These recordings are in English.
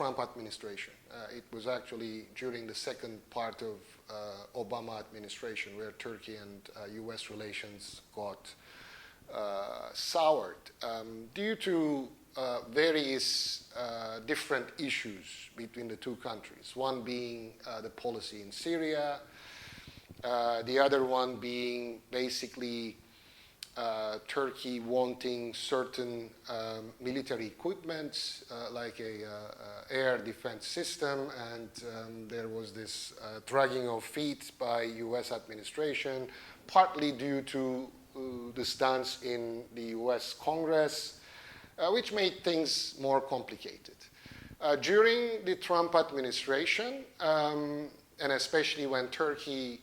Trump administration. It was actually during the second part of Obama administration where Turkey and US relations got soured due to various different issues between the two countries. One being the policy in Syria, the other one being basically Turkey wanting certain military equipment like a air defense system, and there was this dragging of feet by US administration, partly due to the stance in the US Congress, which made things more complicated. During the Trump administration, and especially when Turkey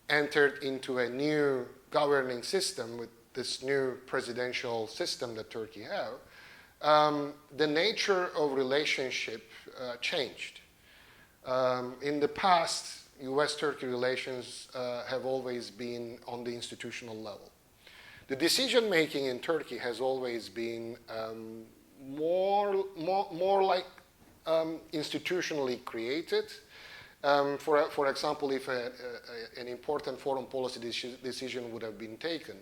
entered into a new governing system with this new presidential system that Turkey have, the nature of relationship changed. In the past, US-Turkey relations have always been on the institutional level. The decision-making in Turkey has always been more like institutionally created. For example, if an important foreign policy decision would have been taken,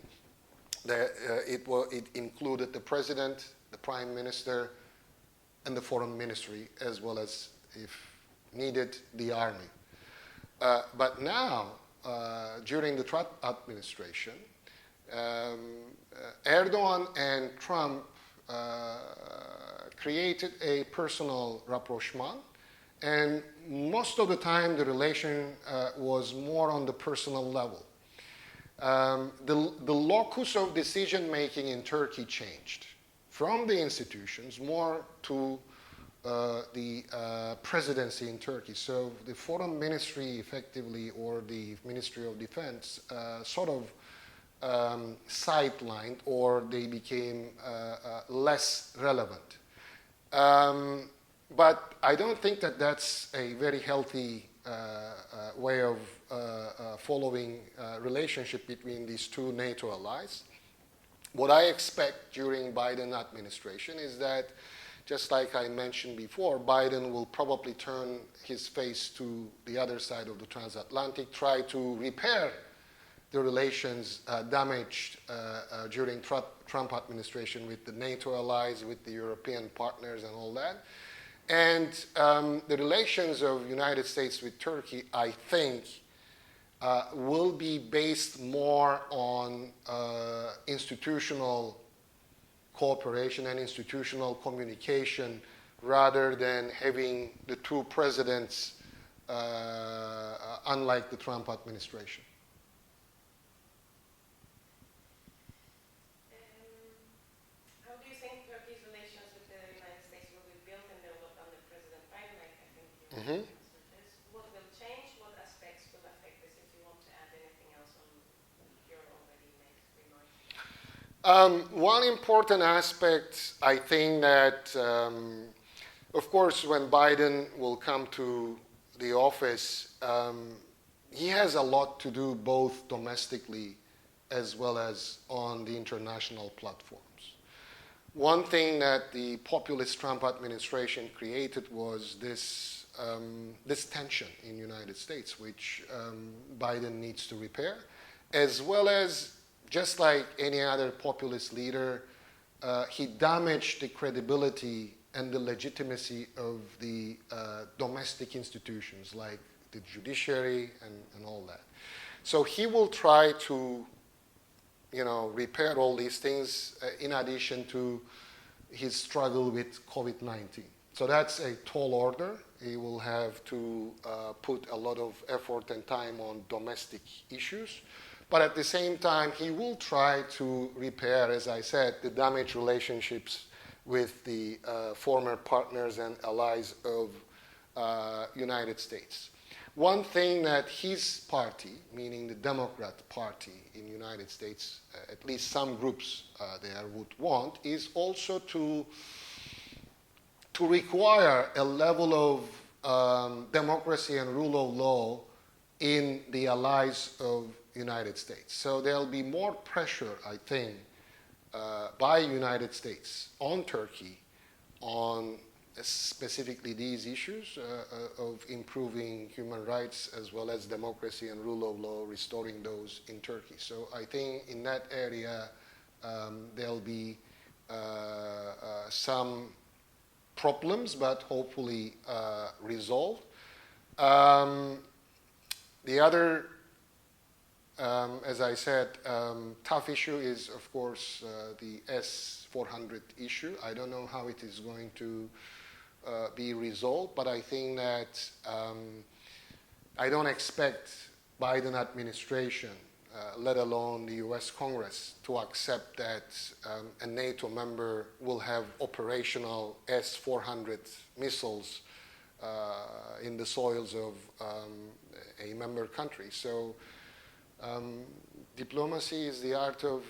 it included the president, the prime minister, and the foreign ministry, as well as, if needed, the army. But now, during the Trump administration, Erdogan and Trump created a personal rapprochement, and most of the time the relation was more on the personal level. The locus of decision making in Turkey changed from the institutions more to the presidency in Turkey. So the foreign ministry effectively, or the Ministry of Defense, sort of sidelined, or they became less relevant. But I don't think that that's a very healthy way of following relationship between these two NATO allies. What I expect during Biden administration is that, just like I mentioned before, Biden will probably turn his face to the other side of the transatlantic, try to repair the relations damaged during Trump administration with the NATO allies, with the European partners and all that. And the relations of United States with Turkey, I think, will be based more on institutional cooperation and institutional communication rather than having the two presidents unlike the Trump administration. Mm-hmm. What will change? What aspects will affect this? If you want to add anything else on your already made remarks. One important aspect, I think that, of course, when Biden will come to the office, he has a lot to do both domestically as well as on the international platforms. One thing that the populist Trump administration created was this tension in the United States, which Biden needs to repair, as well as, just like any other populist leader, he damaged the credibility and the legitimacy of the domestic institutions like the judiciary and all that. So he will try to, repair all these things in addition to his struggle with COVID-19. So that's a tall order. He will have to put a lot of effort and time on domestic issues. But at the same time, he will try to repair, as I said, the damaged relationships with the former partners and allies of United States. One thing that his party, meaning the Democrat Party in the United States, at least some groups there would want, is also to require a level of democracy and rule of law in the allies of United States. So there'll be more pressure, I think, by United States on Turkey on specifically these issues of improving human rights as well as democracy and rule of law, restoring those in Turkey. So I think in that area there'll be some problems, but hopefully resolved. The other, as I said, tough issue is, of course, the S-400 issue. I don't know how it is going to be resolved, but I think that I don't expect Biden administration, let alone the US Congress, to accept that a NATO member will have operational S-400 missiles in the soils of a member country. So diplomacy is the art of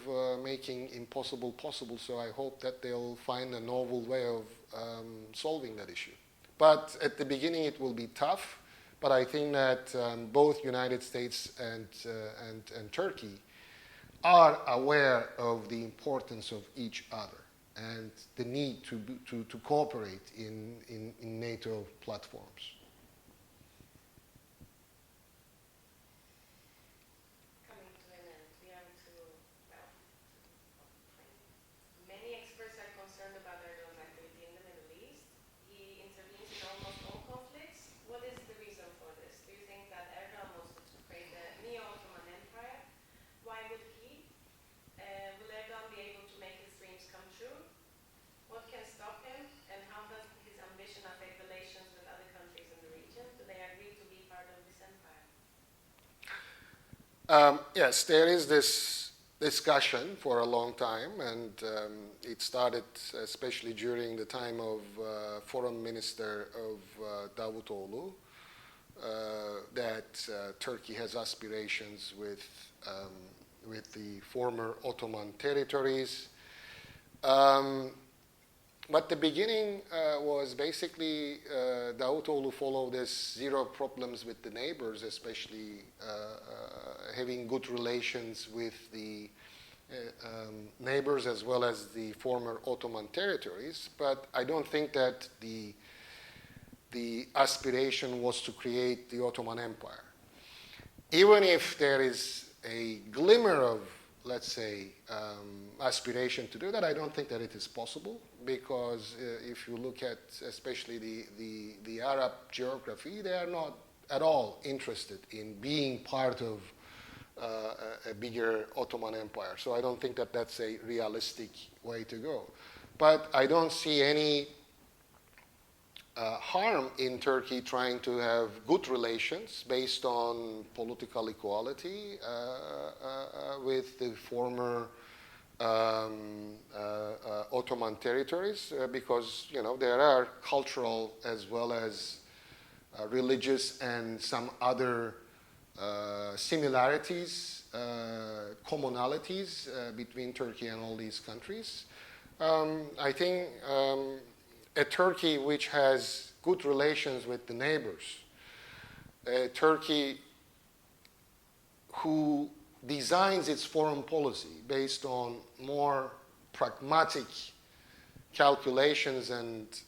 making impossible possible, so I hope that they'll find a novel way of solving that issue. But at the beginning it will be tough, but I think that both United States and Turkey are aware of the importance of each other and the need to cooperate in NATO platforms. Coming to an end, we have to, well, many experts are concerned about Erdogan's activity in the Middle East. He intervenes in almost all conflicts. What is the reason for this? Do you think that Erdogan wants to create a neo-Ottoman empire? Why would he? Will Erdogan be able to make his dreams come true? What can stop him? And how does his ambition affect relations with other countries in the region? Do they agree to be part of this empire? Yes, there is this discussion for a long time, and it started especially during the time of Foreign Minister of Davutoğlu, that Turkey has aspirations with the former Ottoman territories. But the beginning was basically Davutoğlu followed this zero problems with the neighbors, especially having good relations with the neighbors as well as the former Ottoman territories. But I don't think that the aspiration was to create the Ottoman Empire. Even if there is a glimmer of, let's say, aspiration to do that, I don't think that it is possible, because if you look at especially the Arab geography, they are not at all interested in being part of a bigger Ottoman Empire. So I don't think that that's a realistic way to go. But I don't see any harm in Turkey trying to have good relations based on political equality with the former Ottoman territories, because there are cultural as well as religious and some other similarities, commonalities between Turkey and all these countries. I think a Turkey which has good relations with the neighbors, a Turkey who designs its foreign policy based on more pragmatic calculations and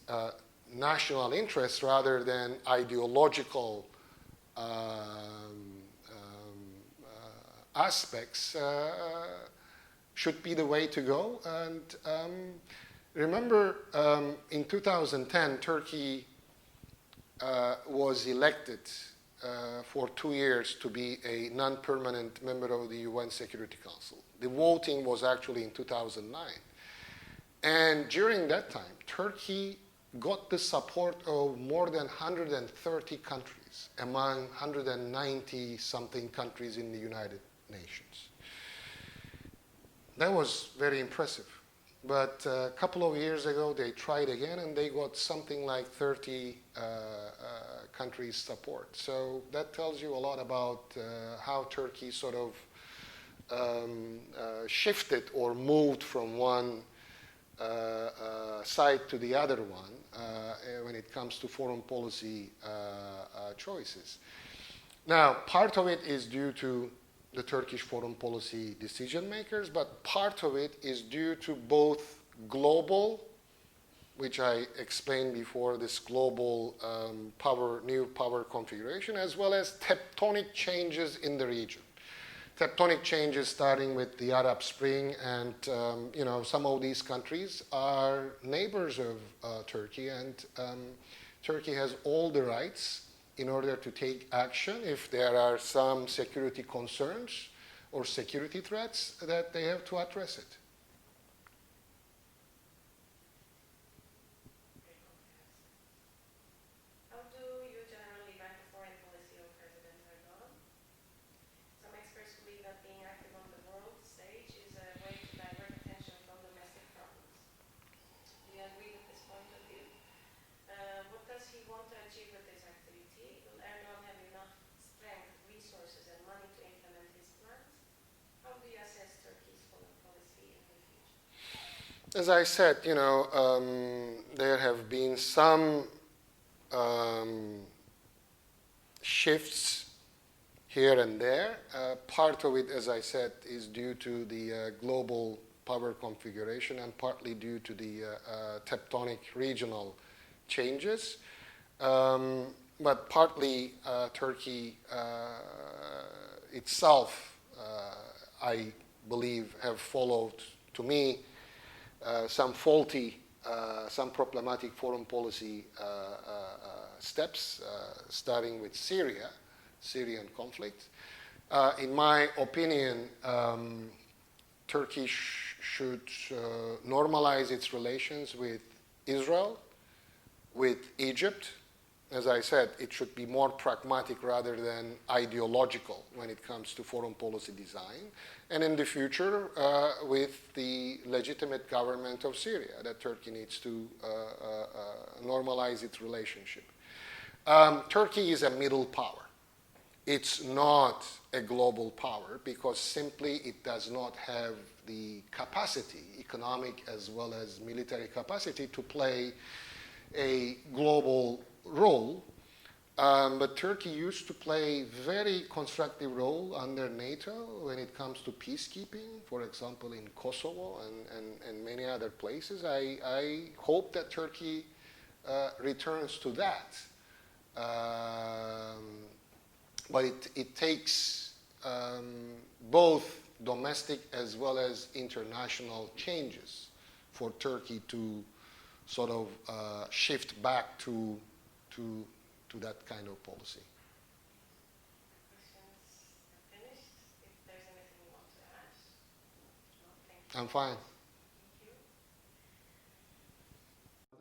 national interests rather than ideological aspects should be the way to go. And remember, in 2010, Turkey was elected for 2 years to be a non-permanent member of the UN Security Council. The voting was actually in 2009. And during that time, Turkey got the support of more than 130 countries among 190-something countries in the United Nations. That was very impressive. But a couple of years ago, they tried again, and they got something like 30 countries' support. So that tells you a lot about how Turkey sort of shifted or moved from one side to the other one when it comes to foreign policy choices. Now, part of it is due to the Turkish foreign policy decision makers, but part of it is due to both global which I explained before, this global new power configuration, as well as tectonic changes in the region. Tectonic changes starting with the Arab Spring, and some of these countries are neighbors of Turkey, and Turkey has all the rights in order to take action if there are some security concerns or security threats that they have to address it. How do you generally rank the foreign policy of President Erdogan? Some experts believe that being active on the world stage is a way to divert attention from domestic problems. Do you agree with this point of view? What does he want to achieve with this activity? Will Erdogan have enough strength, resources, and money to implement his plans? How do you assess Turkey's foreign policy in the future? As I said, there have been some shifts here and there. Part of it, as I said, is due to the global power configuration and partly due to the tectonic regional changes. But partly Turkey itself, I believe, have followed, to me, some faulty, some problematic foreign policy steps, starting with Syrian conflict. In my opinion, Turkey should normalize its relations with Israel, with Egypt. As I said, it should be more pragmatic rather than ideological when it comes to foreign policy design. And in the future, with the legitimate government of Syria, that Turkey needs to normalize its relationship. Turkey is a middle power. It's not a global power because simply it does not have the capacity, economic as well as military capacity, to play a global role. But Turkey used to play a very constructive role under NATO when it comes to peacekeeping, for example, in Kosovo and many other places. I hope that Turkey returns to that. But it takes both domestic as well as international changes for Turkey to sort of shift back to that kind of policy. Questions are finished. If there's anything you want to add? No, thank you. I'm fine.